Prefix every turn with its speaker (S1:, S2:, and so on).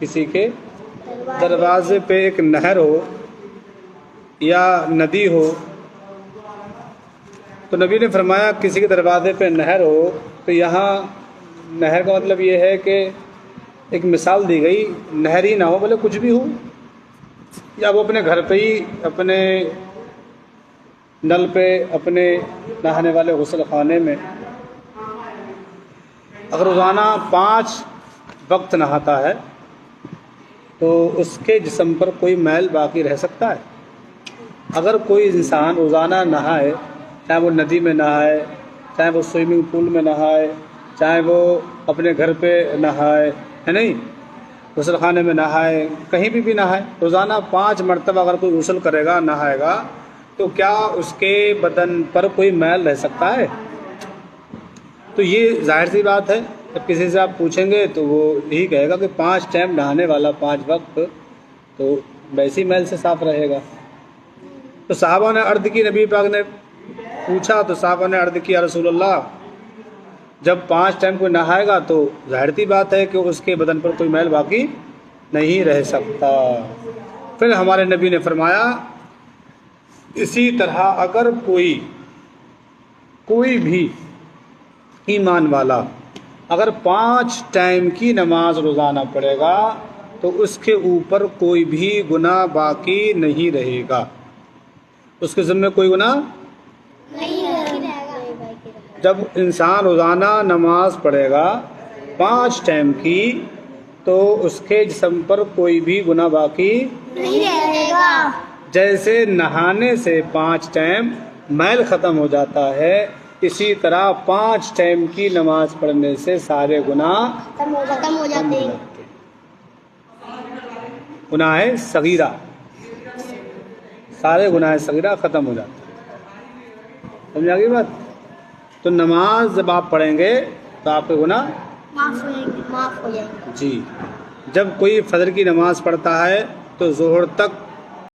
S1: کسی کے دروازے پہ ایک نہر ہو یا ندی ہو، تو نبی نے فرمایا کسی کے دروازے پہ نہر ہو تو یہاں نہر کا مطلب یہ ہے کہ ایک مثال دی گئی، نہر ہی نہ ہو بولے کچھ بھی ہو، یا وہ اپنے گھر پہ ہی اپنے نل پہ اپنے نہانے والے غسل خانے میں اگر روزانہ 5 وقت نہاتا ہے تو اس کے جسم پر کوئی میل باقی رہ سکتا ہے؟ اگر کوئی انسان روزانہ نہائے، چاہے وہ ندی میں نہائے، چاہے وہ سوئمنگ پول میں نہائے، چاہے وہ اپنے گھر پہ نہائے، ہے نہیں، غسل خانے میں نہائے، کہیں بھی نہائے، روزانہ 5 مرتبہ اگر کوئی غسل کرے گا، نہائے گا، تو کیا اس کے بدن پر کوئی میل رہ سکتا ہے؟ تو یہ ظاہر سی بات ہے، جب کسی سے آپ پوچھیں گے تو وہ یہی کہے گا کہ 5 ٹائم نہانے والا 5 وقت تو ویسی میل سے صاف رہے گا۔ تو صحابہ نے عرض کی، نبی پاک نے پوچھا تو صحابہ نے عرض کی، یا رسول اللہ جب 5 ٹائم کوئی نہائے گا تو ظاہر سی بات ہے کہ اس کے بدن پر کوئی میل باقی نہیں رہ سکتا۔ پھر ہمارے نبی نے فرمایا اسی طرح اگر کوئی بھی ایمان والا اگر 5 ٹائم کی نماز روزانہ پڑھے گا تو اس کے اوپر کوئی بھی گناہ باقی نہیں رہے گا، اس کے ذمہ کوئی گناہ نہیں رہے گا۔ جب انسان روزانہ نماز پڑھے گا 5 ٹائم کی تو اس کے جسم پر کوئی بھی گناہ باقی نہیں رہے گا۔ جیسے نہانے سے 5 ٹائم میل ختم ہو جاتا ہے، اسی طرح 5 ٹائم کی نماز پڑھنے سے سارے گناہ ختم ہو جاتے ہیں۔ گناہ صغیرہ، سارے گناہ صغیرہ ختم ہو جاتے ہیں۔ سمجھ آگئی بات؟ تو نماز جب آپ پڑھیں گے تو آپ کے گناہ معاف ہو جائیں گے۔ جی، جب کوئی فجر کی نماز پڑھتا ہے تو ظہر تک